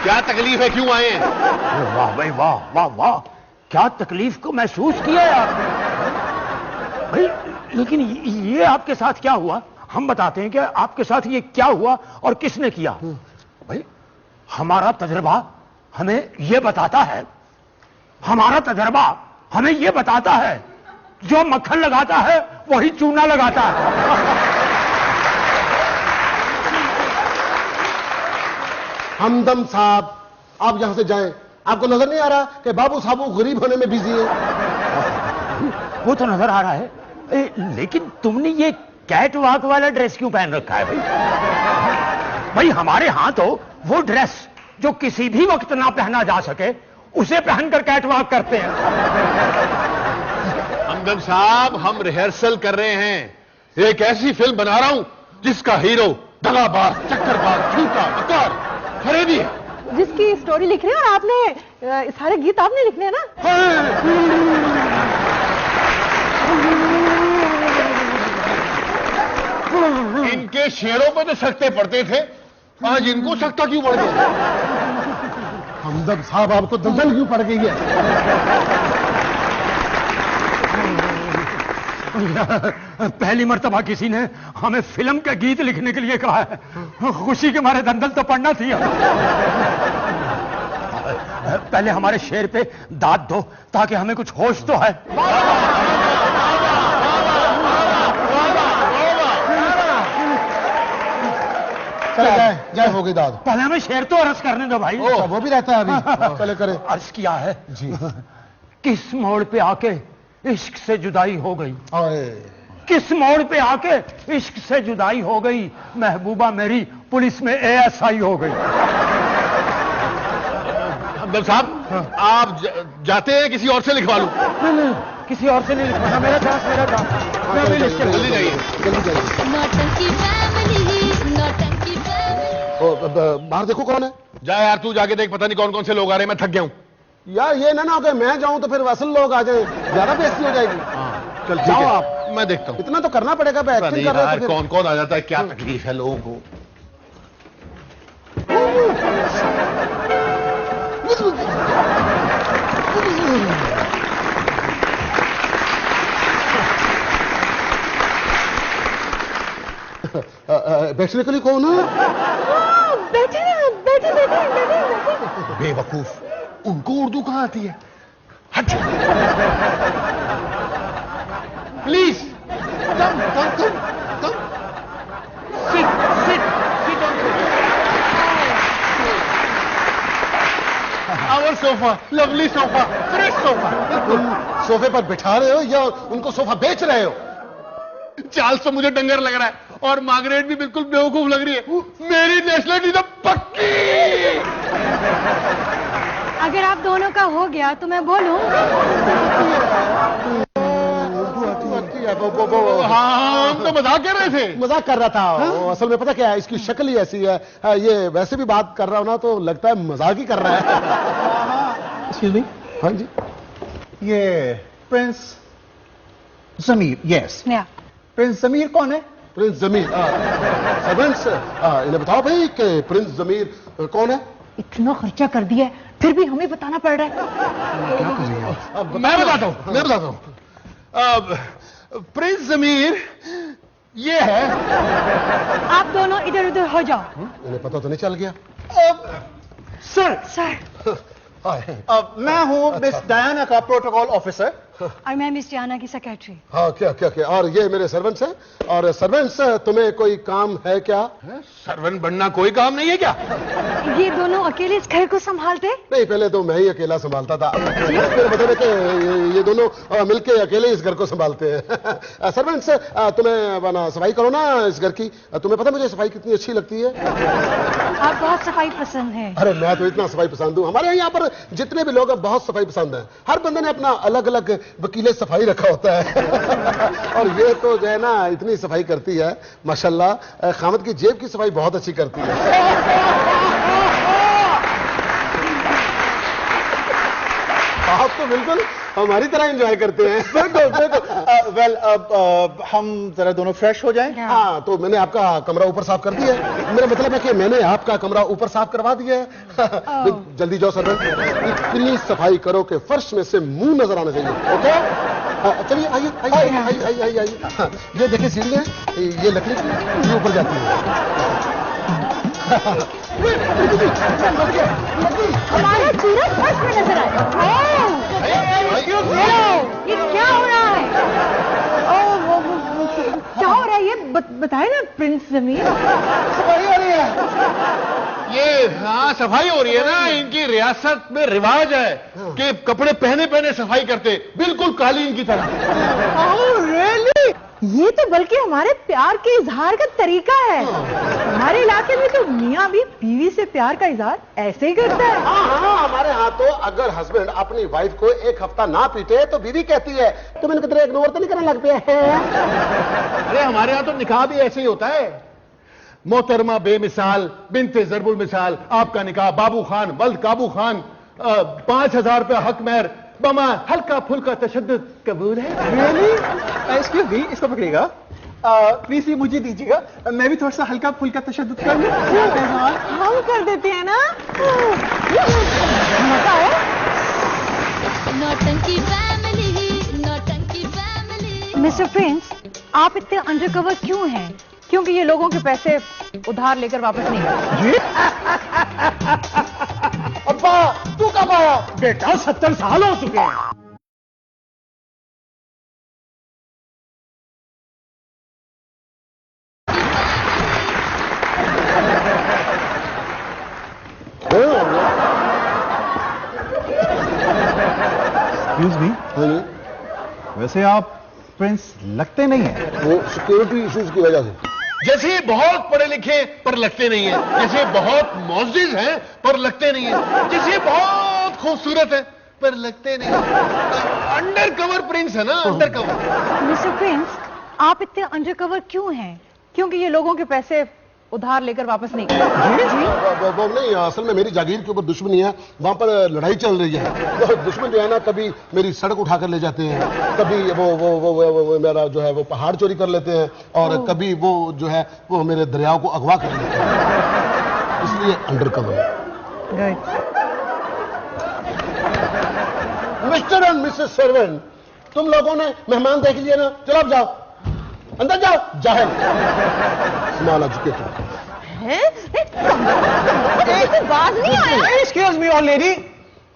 क्या तकलीफ है, क्यों आए हैं? वाह भाई वाह वाह वाह, क्या तकलीफ को महसूस किया है आपने भाई। लेकिन ये आपके साथ क्या हुआ, हम बताते हैं कि आपके साथ ये क्या हुआ और किसने किया। भाई हमारा तजर्बा हमें ये बताता है, हमारा तजर्बा हमें ये बताता है, जो मक्खन लगाता है वही चूना लगाता है। हमदम साहब, आप यहां से जाएं। आपको नजर नहीं आ रहा कि बाबू साहब गरीब होने में बिजी है? वो तो नजर आ रहा है, लेकिन तुमने ये कैट वॉक वाला ड्रेस क्यों पहन रखा है भाई? भाई हमारे यहां तो वो ड्रेस जो किसी भी वक्त ना पहना जा सके, उसे पहनकर कैट वॉक करते हैं। हमदम साहब, हम रिहर्सल कर रहे हैं। एक ऐसी फिल्म बना रहा हूं जिसका हीरो दगाबाज, चक्करबाज, झूठा, बकौर, फरेबी है। जिसकी स्टोरी लिख रहे हैं, और आपने सारे गीत आपने लिखने हैं ना? इनके शेरों पे तो सख्ते पड़ते थे, आज इनको सख्ता क्यों पड़ गया? हमदम साहब, आपको दलदल क्यों पड़ गई है? पहली मर्तबा किसी ने हमें फिल्म के गीत लिखने के लिए कहा है, खुशी के मारे दंदल तो पड़ना थी। पहले हमारे शेर पे दाद दो ताकि हमें कुछ होश तो है। चले जाए हो गई दाद। पहले हमें शेर तो अर्ज करने दो भाई। वो भी रहता है अभी। चले करें। अर्ज किया है जी। किस मोड़ पे आके इश्क से जुदाई हो गई, आए। किस मोड़ पे आके इश्क से जुदाई हो गई, महबूबा मेरी पुलिस में ASI हो गई। हमदम साहब, आप जाते हैं, किसी और से लिखवा लूं? नहीं, किसी और से नहीं लिखवाना, मेरा चांस, मेरा चांस। मैं भी लिख के जल्दी जाइए, जल्दी जाइए। नौटंकी फैमिली, नौटंकी फैमिली। बाहर देखो कौन है। जा यार, तू जाके देख, पता नहीं कौन कौन से लोग आ रहे हैं, मैं थक गया हूं। यार ये ना हो कि मैं जाऊं तो फिर वसल लोग आ जाए, ज्यादा बेइज्जती हो जाएगी। चल ठीक जाओ है, आप। मैं देखता हूं। इतना तो करना पड़ेगा, मैं पता एक्टिंग नहीं कर रहा यार, हूं। कौन कौन आ जाता है, क्या तकलीफ है लोगों को। बैठने के लिए कौन है? बैठे ना, बैठे बैठे बैठे। बेवकूफ, उनको उर्दू कहां आती है? हट। Please come come come come. Sit sit sit on our sofa, lovely sofa, fresh sofa. तुम सोफे पर बिठा रहे हो या उनको सोफा बेच रहे हो? चार्ल्स तो मुझे डंगर लग रहा है और मार्गरेट भी बिल्कुल बेवकूफ लग रही है। मेरी नेशनलिटी तो पक्की। अगर आप दोनों का हो गया तो मैं बोलूं? हाँ, हम तो मजाक कर रहे थे। मजाक कर रहा था। वो असल में पता क्या है, इसकी शक्ल ही ऐसी है। ये वैसे भी बात कर रहा हो ना तो लगता है मजाक ही कर रहा है। Excuse me. हाँ जी। ये प्रिंस जमीर, यस। प्रिंस जमीर कौन है? प्रिंस जमीर सर्वेंट्स, इन्हें बताओ भाई कि प्रिंस जमीर कौन है? इतना खर्चा कर दिया है, फिर भी हमें बताना पड़ रहा है। मैं बताता हूं, मैं बताता हूं। प्रिंस जमीर ये है। आप दोनों इधर उधर हो जाओ। इन्हें पता तो नहीं चल गया? सर, सर, आए। मैं हूं मिस डायना का प्रोटोकॉल ऑफिसर। और मैं मिस जाना की सेक्रेटरी। हाँ, क्या क्या क्या, और ये मेरे सर्वेंट्स हैं। और सर्वेंट्स, तुम्हें कोई काम है क्या? सर्वेंट बनना कोई काम नहीं है क्या? ये दोनों अकेले इस घर को संभालते? नहीं, पहले तो मैं ही अकेला संभालता था। मेरा मतलब है कि ये दोनों मिलके अकेले इस घर को संभालते हैं। सर्वेंट्स, तुम्हें बना सफाई करो ना इस घर की। तुम्हें पता मुझे सफाई कितनी अच्छी लगती है? आप बहुत सफाई पसंद है। अरे मैं तो इतना सफाई पसंद हूँ। हमारे यहाँ पर जितने भी लोग हैं बहुत सफाई पसंद है। हर बंदे ने अपना अलग अलग वकीले सफाई रखा होता है। और ये तो जो है ना इतनी सफाई करती है माशाल्लाह। खामद की जेब की सफाई बहुत अच्छी करती है। आप तो बिल्कुल हमारी तरह एंजॉय करते हैं। बिल्कुल बिल्कुल। वेल, अब हम जरा दोनों फ्रेश हो जाएं। हाँ, तो मैंने आपका कमरा ऊपर साफ कर दिया है। मेरा मतलब है कि मैंने आपका कमरा ऊपर साफ करवा दिया है। जल्दी जाओ सर्वेंट, इतनी सफाई करो कि फर्श में से मुंह नजर आना चाहिए। ओके, चलिए आइए आइए आइए आइए आइए आइए। हाँ, ये देखिए सीढ़ियाँ, ये लकड़ी की, ये ऊपर जाती है। हमारा चूरा फर्श में नजर आया। ये क्या हो रहा है? क्या हो रहा है ये बताए ना प्रिंस जमीन। सफाई हो रही है ये। हाँ, सफाई हो रही है ना। इनकी रियासत में रिवाज है कि कपड़े पहने पहने सफाई करते, बिल्कुल कालीन की तरह। रियली? ये तो बल्कि हमारे प्यार के इजहार का तरीका है। हमारे इलाके में तो मियाँ भी बीवी से प्यार का इजहार ऐसे ही करता है। हाँ, हमारे यहाँ तो अगर हस्बैंड अपनी वाइफ को एक हफ्ता ना पीटे तो बीवी कहती है तुम इनकी तरह इग्नोर तो नहीं करने लग पे है। अरे हमारे यहाँ तो निकाह भी ऐसे ही होता है। मोहतरमा बेमिसाल बिनते जरबुल मिसाल, आपका निकाह बाबू खान वल्द काबू खान, 5,000 रुपया हक मेहर, बमा हल्का फुल्का तशद्दुद कबूल है। एक्सक्यूज मी, इसको पकड़िएगा। प्लीज ये मुझे दीजिएगा, मैं भी थोड़ा सा हल्का फुल्का तशद्दुद कर लूं। हम कर देते हैं ना। बताओ। नौटंकी फैमिली, नौटंकी फैमिली। मिस्टर प्रिंस, आप इतने अंडरकवर क्यों हैं? क्योंकि ये लोगों के पैसे उधार लेकर वापस नहीं करते। अब्बा, तू कब आया? बेटा 70 साल हो चुके हैं। एक्सक्यूज मी, वैसे आप प्रिंस लगते नहीं हैं। वो सिक्योरिटी इश्यूज की वजह से। जैसे बहुत पढ़े लिखे पर लगते नहीं है, जैसे बहुत मौजिज हैं पर लगते नहीं है, जैसे बहुत खूबसूरत है पर लगते नहीं है। अंडर कवर प्रिंस है ना, अंडर कवर। मिस्टर प्रिंस, आप इतने अंडरकवर क्यों हैं? क्योंकि ये लोगों के पैसे उधार लेकर वापस नहीं करते। वो नहीं, असल में मेरी जागीर के ऊपर दुश्मनी है। वहां पर लड़ाई चल रही है। तो दुश्मन जो है ना कभी मेरी सड़क उठाकर ले जाते हैं, कभी वो मेरा जो है वो पहाड़ चोरी कर लेते हैं, और कभी वो जो है वो मेरे दरियाओं को अगवा कर लेते हैं। इसलिए under cover. Mister and Mrs servant, तुम लोगों ने मेहमान देख लिए ना, चलो अब जाओ, अंदर जाओ। जाहिल स्मॉल एजुकेटेड बात नहीं आया। एक्सक्यूज मी और लेडी,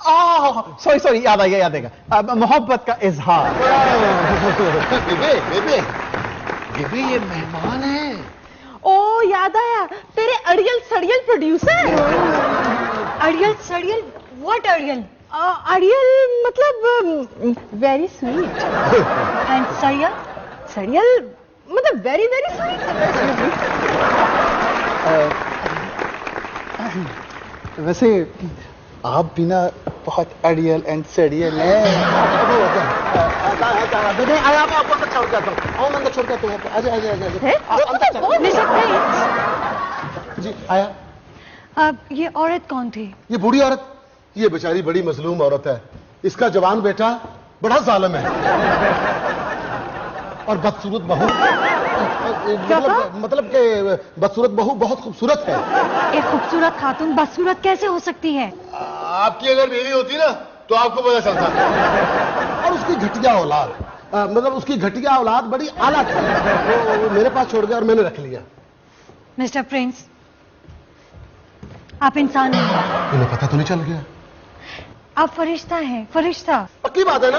सॉरी सॉरी, याद आएगा। मोहब्बत का इजहार। बेबे ये मेहमान है। ओ याद आया, तेरे अड़ियल सड़ियल प्रोड्यूसर। अड़ियल सड़ियल? व्हाट अड़ियल? अड़ियल मतलब वेरी स्वीट। एंड सड़ियल? सड़ियल मतलब वेरी वेरी स्वीट। वैसे आप भी ना बहुत अड़ियल एंड सड़ियल हैं। आप अंदर छोड़ के आता हूँ। और अंदर छोड़ के आता हूँ। आजा आजा आजा। मिस्टर प्रिंस, जी आया। अब ये औरत कौन थी? ये बूढ़ी औरत, ये बेचारी बड़ी मजलूम औरत है। इसका जवान बेटा बड़ा जालिम है और बदसूरत बहू, मतलब कि बदसूरत बहू बहुत खूबसूरत है। एक खूबसूरत खातून बदसूरत कैसे हो सकती है? आपकी अगर बीवी होती ना तो आपको पता चलता। और उसकी घटिया औलाद, मतलब उसकी घटिया औलाद बड़ी आला थी। वो मेरे पास छोड़ गया और मैंने रख लिया। मिस्टर प्रिंस, आप इंसान नहीं हैं। तुम्हें पता तो नहीं चल गया? आप फरिश्ता हैं, फरिश्ता। पक्की बात है ना।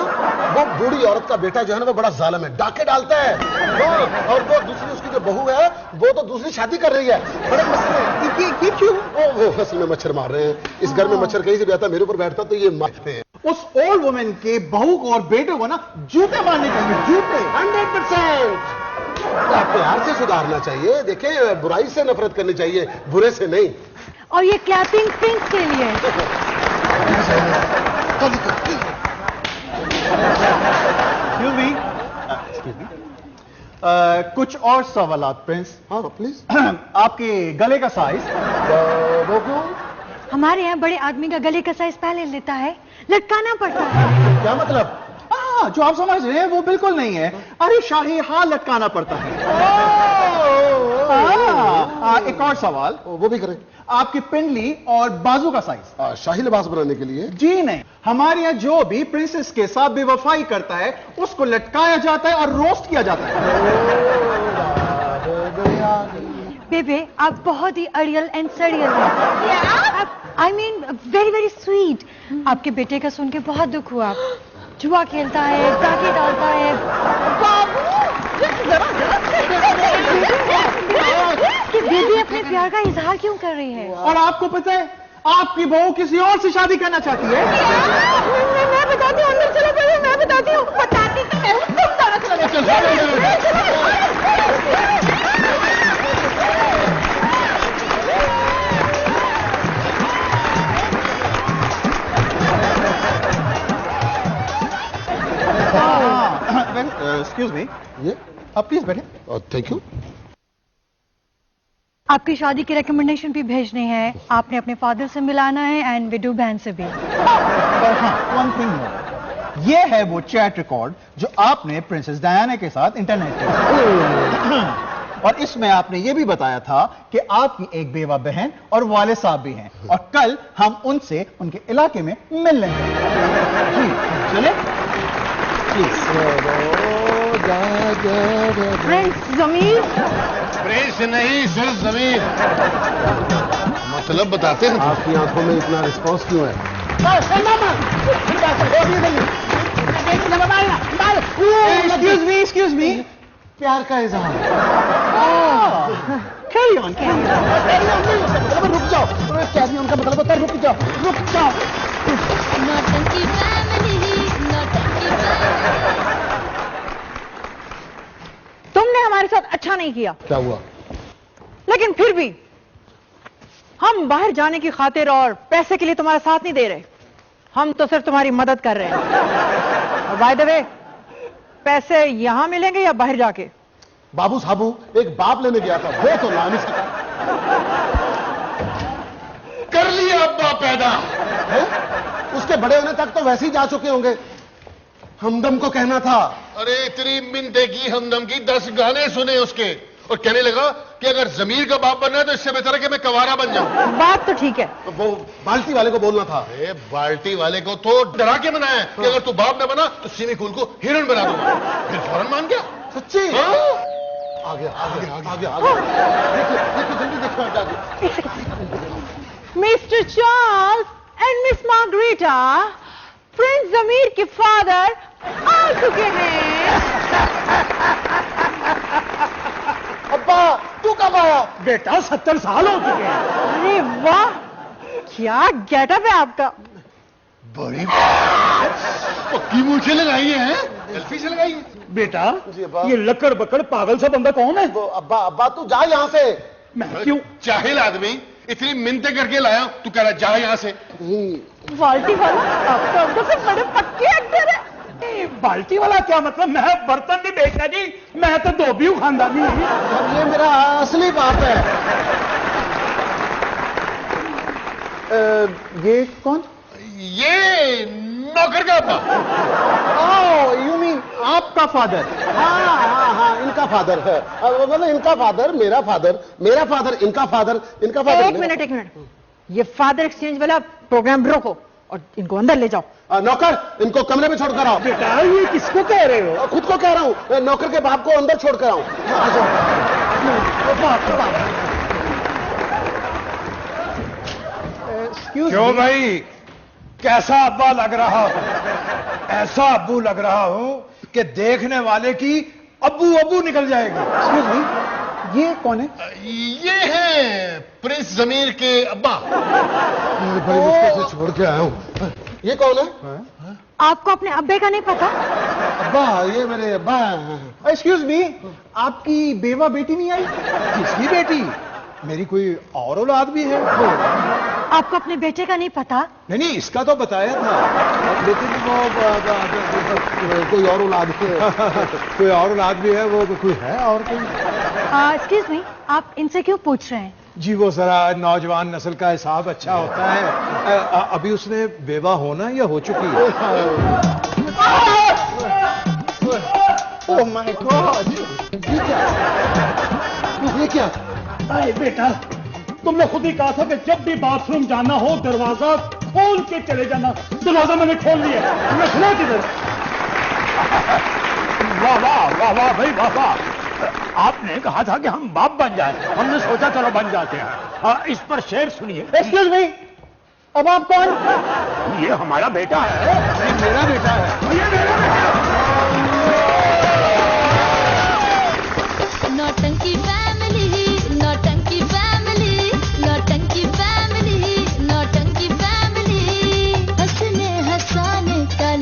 वो बूढ़ी औरत का बेटा जो है ना वो बड़ा जालिम है, डाके डालता है। हाँ, और वो दूसरी उसकी जो बहू है वो तो दूसरी शादी कर रही है। बड़े मसले हैं। ये क्यों? वो असल में मच्छर मार रहे हैं। इस घर में मच्छर कहीं से भी आता मेरे ऊपर बैठता तो ये मारते हैं। उस ओल्ड वुमेन के बहू को और बेटे को ना जूते मारने चाहिए, जूते। 100%। प्यार से सुधारना चाहिए। देखिए, बुराई से नफरत करनी चाहिए, बुरे से नहीं। और ये क्लैपिंग प्रिंस के लिए। Excuse me. कुछ और सवालात प्रिंस। हाँ प्लीज। आपके गले का साइज? वो क्यों? हमारे यहाँ बड़े आदमी का गले का साइज पहले लेता है, लटकाना पड़ता है। क्या मतलब? जो आप समझ रहे हैं वो बिल्कुल नहीं है। अरे शाही हाल लटकाना पड़ता है। एक और सवाल। वो भी करें। आपकी पिंडली और बाजू का साइज? शाही लिबास बनाने के लिए? जी नहीं, हमारे यहाँ जो भी प्रिंसेस के साथ बेवफाई करता है उसको लटकाया जाता है और रोस्ट किया जाता है। बेबे, आप बहुत ही अड़ियल एंड सड़ियल हैं। I mean very very sweet. आपके बेटे का सुन के बहुत दुख हुआ। जुआ खेलता है, डाके डालता है। कि बेबी अपने प्यार का इजहार क्यों कर रही है? और आपको पता है आपकी बहू किसी और से शादी करना चाहती है। मैं बताती हूँ, अंदर चलो पहले, मैं बताती हूँ। बताती तो मैं हूँ, तुम दोनों चलो। एक्सक्यूज मी, ये आप प्लीज बैठे। Thank you. आपकी शादी की रिकमेंडेशन भी भेजनी है, आपने अपने फादर से मिलाना है एंड विडो बहन से भी। वन थिंग मोर, ये है वो चैट रिकॉर्ड जो आपने प्रिंसेस डायना के साथ इंटरनेट पे और इसमें आपने ये भी बताया था कि आपकी एक बेवा बहन और वाले साहब भी हैं और कल हम उनसे उनके इलाके में मिल लेंगे। जी चले प्रिंस जमीर। प्रिंस नहीं, सिर्फ जमीन। मतलब बताते हैं। आपकी आंखों में इतना रिस्पॉन्स क्यों है? एक्सक्यूज मी, प्यार का इजहार। Carry on, carry on. रुक जाओ। कैरी ऑन का मतलब होता है रुक जाओ, रुक जाओ। नौटंकी फैमिली, नौटंकी फैमिली। तुमने हमारे साथ अच्छा नहीं किया, क्या हुआ? लेकिन फिर भी हम बाहर जाने की खातिर और पैसे के लिए तुम्हारा साथ नहीं दे रहे। हम तो सिर्फ तुम्हारी मदद कर रहे हैं। और बाय द वे, पैसे यहां मिलेंगे या बाहर जाके? बाबू साबू एक बाप लेने गया था, वो तो ला नहीं सका। कर लिया अब्बा पैदा है? उसके बड़े होने तक तो वैसे ही जा चुके होंगे। हमदम को कहना था। अरे इतनी मिन्नतें की हमदम की, 10 गाने सुने उसके और कहने लगा कि अगर जमीर का बाप बनना है तो इससे बेहतर है कि मैं कवारा बन जाऊं। बात तो ठीक है। तो वो बाल्टी वाले को बोलना था। अरे बाल्टी वाले को तो डरा के बनाया कि अगर तू बाप न बना तो सिमी कूल को हीरोइन बना दूंगा। फिर फौरन मान गया। सच्ची? हाँ? आ गया, आ गया, आ गया, आ गया। देखो जल्दी देखो आगे। Mister Charles and miss Margarita, prince Zameer के फादर आ चुके हैं। अब्बा तू कब आया? बेटा 70 साल हो चुके हैं। अरे वाह, क्या गेटअप है आपका। बड़ी पक्की मूछें लगाई हैं, सेल्फी से लगाई है। बेटा जी अब्बा। ये लकड़ बकड़ पागल सा बंदा कौन है? वो अब्बा अब्बा तू जा यहाँ से। मैं क्यों? जाहिल आदमी, इतनी मिन्नतें करके लाया, तू कह रहा जा यहां से। बाल्टी वाला आपका अंदर से बड़े पक्के एक्टर है। बाल्टी वाला क्या मतलब? मैं बर्तन नहीं बेचता जी, मैं तो धोबी हूं खानदानी। ये मेरा असली बाप है। ये कौन? ये नौकर का अब्बा। ओह यू मीन आपका फादर? हाँ हाँ हाँ, इनका फादर है। मतलब इनका फादर मेरा फादर, मेरा फादर इनका फादर, इनका फादर। एक मिनट, ये फादर एक्सचेंज वाला प्रोग्राम रोको और इनको अंदर ले जाओ। नौकर, इनको कमरे में छोड़कर आओ। बेटा ये किसको कह रहे हो? खुद को कह रहा हूँ, नौकर के बाप को अंदर छोड़कर आओ। आ जाओ। क्यों भाई, कैसा अब्बा लग रहा हूं? ऐसा अब्बू लग रहा हूं कि देखने वाले की अब्बू अब्बू निकल जाएगी। Excuse me, ये कौन है? ये हैं प्रिंस जमीर के अब्बा। बड़ी मुश्किल से छोड़ के आया हूं। ये कौन है? आपको अपने अब्बे का नहीं पता? अब्बा, ये मेरे अब्बा हैं। एक्सक्यूज मी, आपकी बेवा बेटी नहीं आई? किसकी बेटी? मेरी कोई और औलाद भी है? आपको अपने बेटे का नहीं पता? नहीं नहीं, इसका तो बताया था, लेकिन वो कोई और औलाद कोई और औलाद भी है। वो कोई है और कोई? एक्सक्यूज मी, आप इनसे क्यों पूछ रहे हैं? जी वो जरा नौजवान नस्ल का हिसाब अच्छा होता है। अभी उसने बेवा होना या हो चुकी है? Oh my God! ये क्या? अरे बेटा, तुमने खुद ही कहा था कि जब भी बाथरूम जाना हो दरवाजा खोल के चले जाना। दरवाजा मैंने खोल लिया, मैं सुना किधर? वाह वाह वाह वाह भाई वाह वाह। आपने कहा था कि हम बाप बन जाए, हमने सोचा चलो बन जाते हैं। इस पर शेर सुनिए। एक्सक्यूज मी, अब आप कौन? ये हमारा बेटा है। ये मेरा बेटा है। ये मेरा बेटा है।